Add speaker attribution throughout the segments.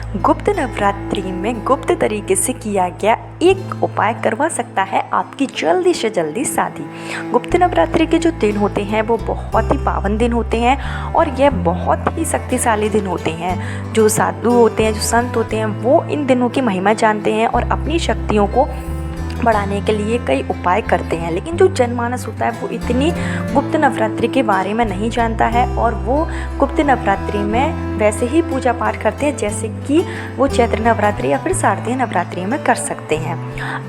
Speaker 1: गुप्त नवरात्रि में गुप्त तरीके से किया गया एक उपाय करवा सकता है आपकी जल्दी से जल्दी शादी। गुप्त नवरात्रि के जो दिन होते हैं वो बहुत ही पावन दिन होते हैं और यह बहुत ही शक्तिशाली दिन होते हैं। जो साधु होते हैं, जो संत होते हैं, वो इन दिनों की महिमा जानते हैं और अपनी शक्तियों को बढ़ाने के लिए कई उपाय करते हैं। लेकिन जो जनमानस होता है वो इतनी गुप्त नवरात्रि के बारे में नहीं जानता है और वो गुप्त नवरात्रि में वैसे ही पूजा पाठ करते हैं जैसे कि वो चैत्र नवरात्रि या फिर शारदीय नवरात्रि में कर सकते हैं।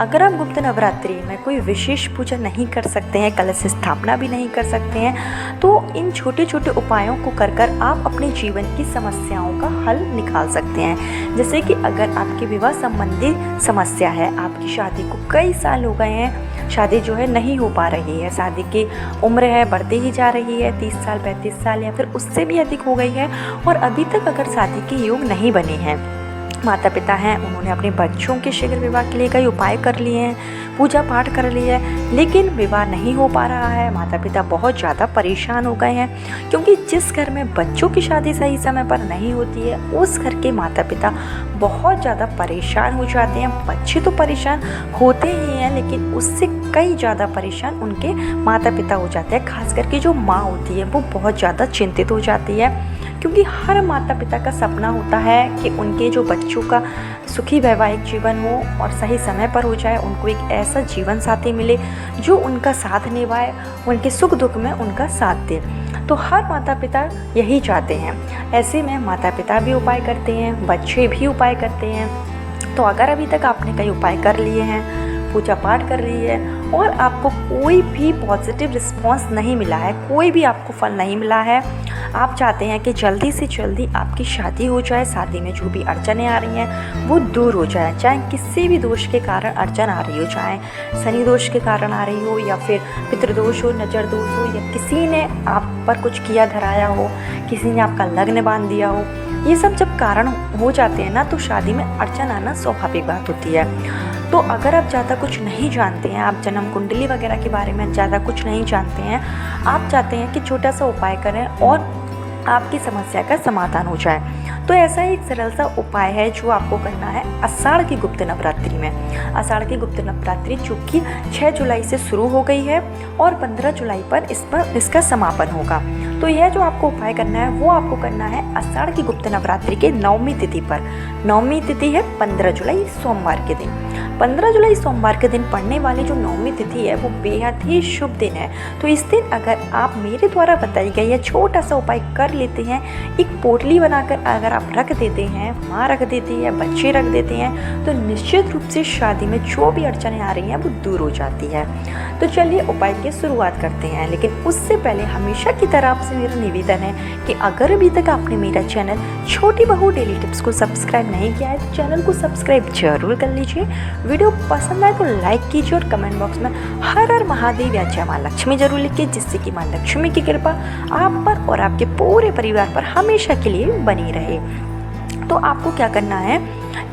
Speaker 1: अगर आप गुप्त नवरात्रि में कोई विशेष पूजा नहीं कर सकते हैं, कलश स्थापना भी नहीं कर सकते हैं, तो इन छोटे छोटे उपायों को कर कर आप अपने जीवन की समस्याओं का हल निकाल सकते हैं। जैसे कि अगर आपकी विवाह संबंधी समस्या है, आपकी शादी को कई साल हो गए हैं, शादी जो है नहीं हो पा रही है, शादी की उम्र है बढ़ती ही जा रही है, 30 साल 35 साल या फिर उससे भी अधिक हो गई है और अभी तक अगर शादी के योग नहीं बने हैं, माता पिता हैं उन्होंने अपने बच्चों के शीघ्र विवाह के लिए कई उपाय कर लिए हैं, पूजा पाठ कर लिए है, लेकिन विवाह नहीं हो पा रहा है, माता पिता बहुत ज़्यादा परेशान हो गए हैं। क्योंकि जिस घर में बच्चों की शादी सही समय पर नहीं होती है उस घर के माता पिता बहुत ज़्यादा परेशान हो जाते हैं। बच्चे तो परेशान होते ही हैं लेकिन उससे कई ज़्यादा परेशान उनके माता पिता हो जाते हैं। खास करके जो माँ होती है वो बहुत ज़्यादा चिंतित हो जाती है, क्योंकि हर माता पिता का सपना होता है कि उनके जो बच्चों का सुखी वैवाहिक जीवन हो और सही समय पर हो जाए, उनको एक ऐसा जीवन साथी मिले जो उनका साथ निभाए, उनके सुख दुख में उनका साथ दे। तो हर माता पिता यही चाहते हैं। ऐसे में माता पिता भी उपाय करते हैं, बच्चे भी उपाय करते हैं। तो अगर अभी तक आपने कई उपाय कर लिए हैं, पूजा पाठ कर रही है और आपको कोई भी पॉजिटिव रिस्पांस नहीं मिला है, कोई भी आपको फल नहीं मिला है, आप चाहते हैं कि जल्दी से जल्दी आपकी शादी हो जाए, शादी में जो भी अड़चनें आ रही हैं वो दूर हो जाए, चाहे किसी भी दोष के कारण अड़चन आ रही हो, चाहे शनि दोष के कारण आ रही हो या फिर पितृदोष हो, नजर दोष हो या किसी ने आप पर कुछ किया धराया हो, किसी ने आपका लग्न बांध दिया हो, ये सब जब कारण हो जाते हैं ना तो शादी में अड़चन आना स्वाभाविक बात होती है। तो अगर आप ज़्यादा कुछ नहीं जानते हैं, आप जन्म कुंडली वगैरह के बारे में ज़्यादा कुछ नहीं जानते हैं, आप चाहते हैं कि छोटा सा उपाय करें और आपकी समस्या का समाधान हो जाए, तो ऐसा एक सरल सा उपाय है जो आपको करना है आषाढ़ की गुप्त नवरात्रि में। आषाढ़ की गुप्त नवरात्रि चूँकि 6 जुलाई से शुरू हो गई है और 15 जुलाई पर इसका समापन होगा। तो यह जो आपको उपाय करना है वो आपको करना है आषाढ़ की गुप्त नवरात्रि के 9वीं तिथि पर। 9वीं तिथि है 15 जुलाई सोमवार के दिन। 15 जुलाई सोमवार के दिन पड़ने वाली जो 9वीं तिथि है वो बेहद ही शुभ दिन है। तो इस दिन अगर आप मेरे द्वारा बताई गई यह छोटा सा उपाय कर लेते हैं, एक पोटली बनाकर अगर आप रख देते हैं, माँ रख देती है, बच्चे रख देते हैं, तो निश्चित रूप से शादी में जो भी अड़चनें आ रही हैं वो दूर हो जाती है। तो चलिए उपाय की शुरुआत करते हैं, लेकिन उससे पहले हमेशा की तरह आपसे मेरा निवेदन है कि अगर अभी तक आपने मेरा चैनल छोटी बहू डेली टिप्स को सब्सक्राइब नहीं किया है तो चैनल को सब्सक्राइब जरूर कर लीजिए। वीडियो पसंद आए तो लाइक कीजिए और कमेंट बॉक्स में हर हर महादेव या जय माँ लक्ष्मी जरूर लिखिए, जिससे कि माँ लक्ष्मी की कृपा आप पर और आपके पूरे परिवार पर हमेशा के लिए बनी रहे। तो आपको क्या करना है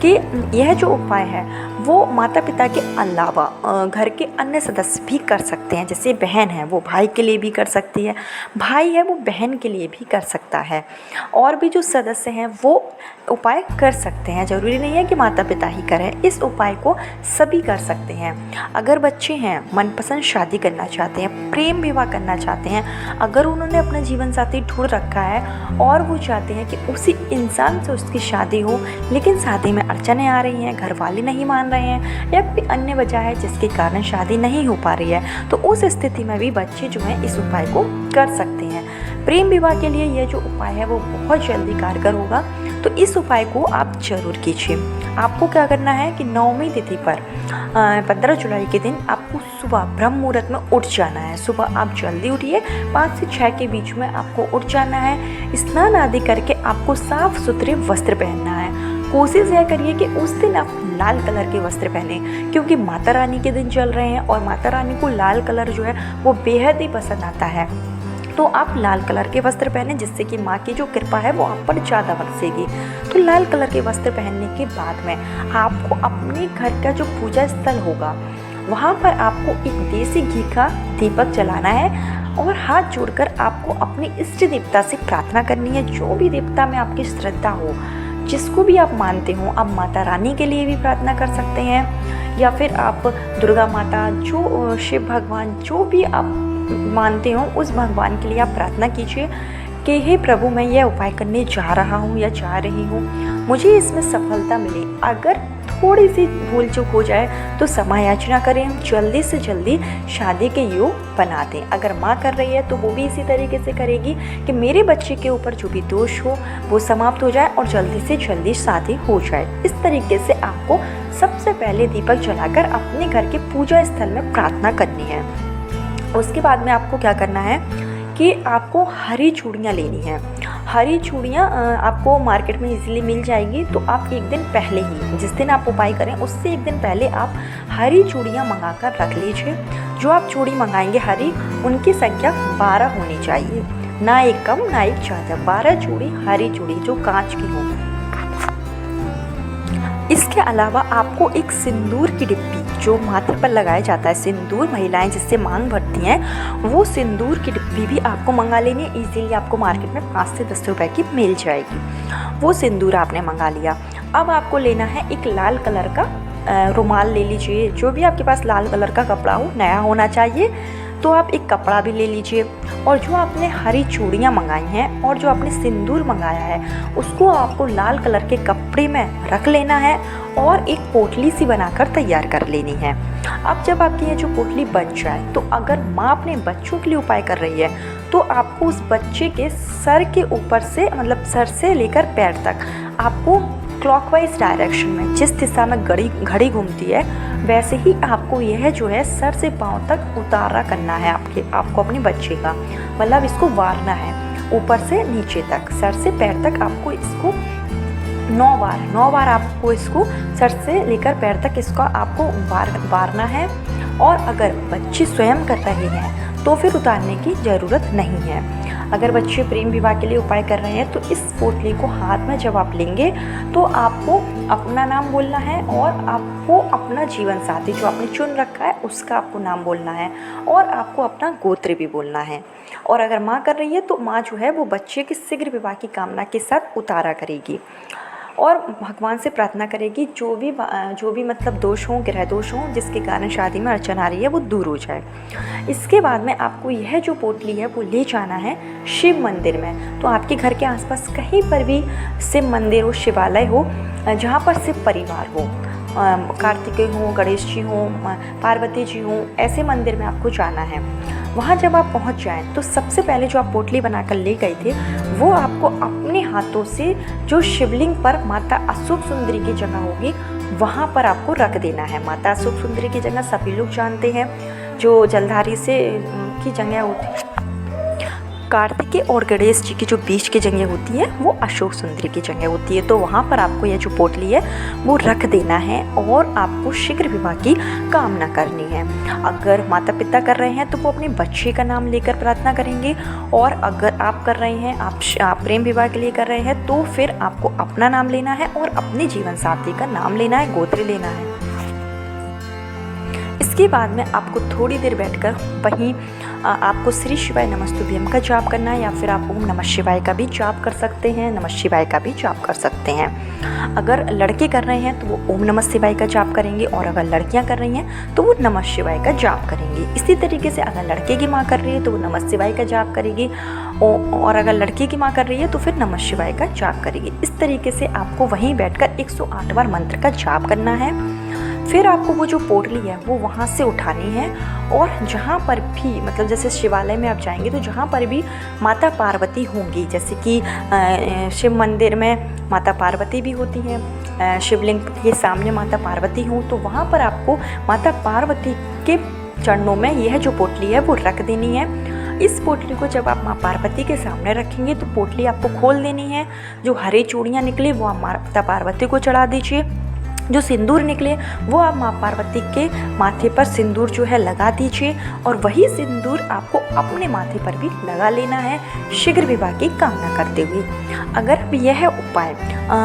Speaker 1: कि यह जो उपाय है वो माता पिता के अलावा घर के अन्य सदस्य भी कर सकते हैं। जैसे बहन है वो भाई के लिए भी कर सकती है, भाई है वो बहन के लिए भी कर सकता है, और भी जो सदस्य हैं वो उपाय कर सकते हैं। ज़रूरी नहीं है कि माता पिता ही करें, इस उपाय को सभी कर सकते हैं। अगर बच्चे हैं मनपसंद शादी करना चाहते हैं, प्रेम विवाह करना चाहते हैं, अगर उन्होंने अपना जीवन साथी ढूंढ रखा है और वो चाहते हैं कि उसी इंसान से उसकी शादी हो, लेकिन शादी में अड़चनें आ रही हैं, घर वाले नहीं मान रहे हैं या कोई अन्य वजह है जिसके कारण शादी नहीं हो पा रही है, तो उस स्थिति में भी बच्चे जो हैं इस उपाय को कर सकते हैं। प्रेम विवाह के लिए यह जो उपाय है वो बहुत जल्दी कारगर होगा, तो इस उपाय को आप जरूर कीजिए। आपको क्या करना है कि 9वीं तिथि पर 15 जुलाई के दिन आपको सुबह ब्रह्म मुहूर्त में उठ जाना है। सुबह आप जल्दी उठिए, 5 से 6 के बीच में आपको उठ जाना है। स्नान आदि करके आपको साफ सुथरे वस्त्र पहनना है। कोशिश यह करिए कि उस दिन आप लाल कलर के वस्त्र पहने, क्योंकि माता रानी के दिन चल रहे हैं और माता रानी को लाल कलर जो है वो बेहद ही पसंद आता है। तो आप लाल कलर के वस्त्र पहने, जिससे कि माँ की जो कृपा है वो आप पर ज़्यादा बरसेगी। तो लाल कलर के वस्त्र पहनने के बाद में आपको अपने घर का जो पूजा स्थल होगा वहाँ पर आपको एक देसी घी का दीपक जलाना है और हाथ जोड़कर आपको अपने इष्ट देवता से प्रार्थना करनी है। जो भी देवता में आपकी श्रद्धा हो, जिसको भी आप मानते हो, आप माता रानी के लिए भी प्रार्थना कर सकते हैं, या फिर आप दुर्गा माता, जो शिव भगवान, जो भी आप मानते हो उस भगवान के लिए आप प्रार्थना कीजिए कि हे प्रभु, मैं यह उपाय करने जा रहा हूँ या जा रही हूँ, मुझे इसमें सफलता मिले। अगर थोड़ी सी भूल चूक हो जाए तो क्षमा याचना करें, जल्दी से जल्दी शादी के योग बना दें। अगर माँ कर रही है तो वो भी इसी तरीके से करेगी कि मेरे बच्चे के ऊपर जो भी दोष हो वो समाप्त हो जाए और जल्दी से जल्दी शादी हो जाए। इस तरीके से आपको सबसे पहले दीपक जलाकर अपने घर के पूजा स्थल में प्रार्थना करनी है। उसके बाद में आपको क्या करना है कि आपको हरी चूड़ियाँ लेनी हैं। हरी चूड़ियाँ आपको मार्केट में इजीली मिल जाएगी, तो आप एक दिन पहले ही, जिस दिन आप उपाय करें उससे एक दिन पहले आप हरी चूड़ियाँ मंगा कर रख लीजिए। जो आप चूड़ी मंगाएंगे हरी, उनकी संख्या 12 होनी चाहिए, ना एक कम ना एक ज़्यादा। 12 चूड़ी हरी चूड़ी जो कांच की हो। इसके अलावा आपको एक सिंदूर की डिब्बी, जो माथे पर लगाया जाता है सिंदूर, महिलाएं जिससे मांग भरती हैं, वो सिंदूर की डिब्बी भी आपको मंगा लेनी है। इजीली आपको मार्केट में 5 से 10 रुपए की मिल जाएगी। वो सिंदूर आपने मंगा लिया। अब आपको लेना है एक लाल कलर का रुमाल ले लीजिए। जो भी आपके पास लाल कलर का कपड़ा हो, नया होना चाहिए, तो आप एक कपड़ा भी ले लीजिए। और जो आपने हरी चूड़ियाँ मंगाई हैं और जो आपने सिंदूर मंगाया है, उसको आपको लाल कलर के कपड़े में रख लेना है और एक पोटली सी बनाकर तैयार कर लेनी है। अब जब आपकी ये जो पोटली बन जाए, तो अगर माँ अपने बच्चों के लिए उपाय कर रही है, तो आपको उस बच्चे के सर के ऊपर से, मतलब सर से लेकर पैर तक, आपको क्लॉकवाइज डायरेक्शन में, जिस दिशा में घड़ी घूमती है, वैसे ही आपको यह जो है सर से पांव तक उतारा करना है आपको अपने बच्चे का, मतलब इसको वारना है ऊपर से नीचे तक, सर से पैर तक। आपको इसको 9 बार आपको इसको सर से लेकर पैर तक इसका आपको वारना है। और अगर बच्चे स्वयं कर रहे हैं तो फिर उतारने की ज़रूरत नहीं है। अगर बच्चे प्रेम विवाह के लिए उपाय कर रहे हैं, तो इस पोटली को हाथ में जब आप लेंगे तो आपको अपना नाम बोलना है और आपको अपना जीवन साथी जो आपने चुन रखा है उसका आपको नाम बोलना है और आपको अपना गोत्र भी बोलना है। और अगर माँ कर रही है तो माँ जो है वो बच्चे के शीघ्र विवाह की कामना के साथ उतारा करेगी और भगवान से प्रार्थना करेगी जो भी मतलब दोष हों, ग्रह दोष हों, जिसके कारण शादी में अड़चन आ रही है, वो दूर हो जाए। इसके बाद में आपको यह जो पोटली है वो ले जाना है शिव मंदिर में। तो आपके घर के आसपास कहीं पर भी शिव मंदिर हो, शिवालय हो, जहाँ पर शिव परिवार हो, कार्तिकेय हो, गणेश जी हो, पार्वती जी हो, ऐसे मंदिर में आपको जाना है। वहाँ जब आप पहुँच जाएं तो सबसे पहले जो आप पोटली बनाकर ले गए थे, वो आपको अपने हाथों से जो शिवलिंग पर माता अशोक सुंदरी की जगह होगी, वहाँ पर आपको रख देना है। माता अशोक सुंदरी की जगह सभी लोग जानते हैं, जो जलधारी से की जगह होती है, कार्तिकेय और गणेश जी की जो बीच की जगह होती है वो अशोक सुंदरी की जगह होती है। तो वहाँ पर आपको यह जो पोटली है वो रख देना है और आपको शीघ्र विवाह की कामना करनी है। अगर माता पिता कर रहे हैं तो वो अपने बच्चे का नाम लेकर प्रार्थना करेंगे, और अगर आप कर रहे हैं, आप प्रेम विवाह के लिए कर रहे हैं, तो फिर आपको अपना नाम लेना है और अपने जीवन साथी का नाम लेना है, गोत्र लेना है। इसके बाद में आपको थोड़ी देर बैठकर वहीं आपको श्री शिवाय नमस्तुभ्यम का जाप करना है, या फिर आप ओम नमः शिवाय का भी जाप कर सकते हैं, नमः शिवाय का भी जाप कर सकते हैं। अगर लड़के कर रहे हैं तो वो ओम नमः शिवाय का जाप करेंगे, और अगर लड़कियां कर रही हैं तो वो नमः शिवाय का जाप करेंगी। इसी तरीके से अगर लड़के की माँ कर रही है तो वो नमः शिवाय का जाप करेगी, और अगर लड़की की माँ कर रही है तो फिर नमः शिवाय का जाप करेगी। इस तरीके से आपको वहीं बैठकर 108 बार मंत्र का जाप करना है। फिर आपको वो जो पोटली है वो वहाँ से उठानी है, और जहाँ पर भी, मतलब जैसे शिवालय में आप जाएंगे तो जहाँ पर भी माता पार्वती होंगी, जैसे कि शिव मंदिर में माता पार्वती भी होती हैं, शिवलिंग के सामने माता पार्वती हों, तो वहाँ पर आपको माता पार्वती के चरणों में यह जो पोटली है वो रख देनी है। इस पोटली को जब आप माँ पार्वती के सामने रखेंगे तो पोटली आपको खोल देनी है। जो हरी चूड़ियाँ निकली वो आप माता पार्वती को चढ़ा दीजिए। जो सिंदूर निकले वो आप माँ पार्वती के माथे पर सिंदूर जो है लगा दीजिए, और वही सिंदूर आपको अपने माथे पर भी लगा लेना है, शीघ्र विवाह की कामना करते हुए। अगर यह उपाय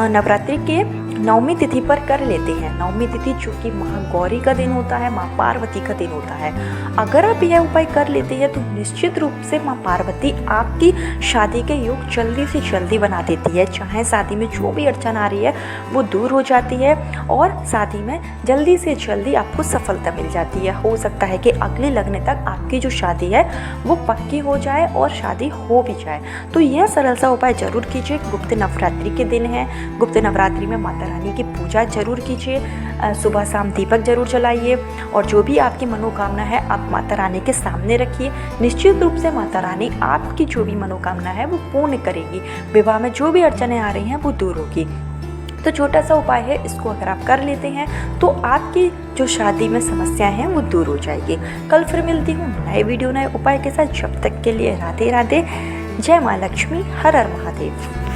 Speaker 1: नवरात्रि के नवमी तिथि पर कर लेते हैं। नवमी तिथि जो कि महागौरी का दिन होता है, माँ पार्वती का दिन होता है। अगर आप यह उपाय कर लेते हैं तो निश्चित रूप से माँ पार्वती आपकी शादी के योग जल्दी से जल्दी बना देती है। चाहे शादी में जो भी अड़चन आ रही है वो दूर हो जाती है और शादी में जल्दी से जल्दी आपको सफलता मिल जाती है। हो सकता है कि अगले लगने तक आपकी जो शादी है वो पक्की हो जाए और शादी हो भी जाए। तो यह सरल सा उपाय जरूर कीजिए। गुप्त नवरात्रि के दिन है, गुप्त नवरात्रि में माता रानी की पूजा जरूर कीजिए, सुबह शाम दीपक जरूर जलाइए और जो भी आपकी मनोकामना है आप माता रानी के सामने रखिए। निश्चित रूप से माता रानी आपकी जो भी मनोकामना है वो पूर्ण करेगी। विवाह में जो भी अड़चनें आ रही हैं वो दूर होगी। तो छोटा सा उपाय है, इसको अगर आप कर लेते हैं तो आपकी जो शादी में समस्याएं हैं वो दूर हो जाएगी। कल फिर मिलती हूँ नए वीडियो नए उपाय के साथ। जब तक के लिए राधे राधे। जय माँ लक्ष्मी, हर हर महादेव।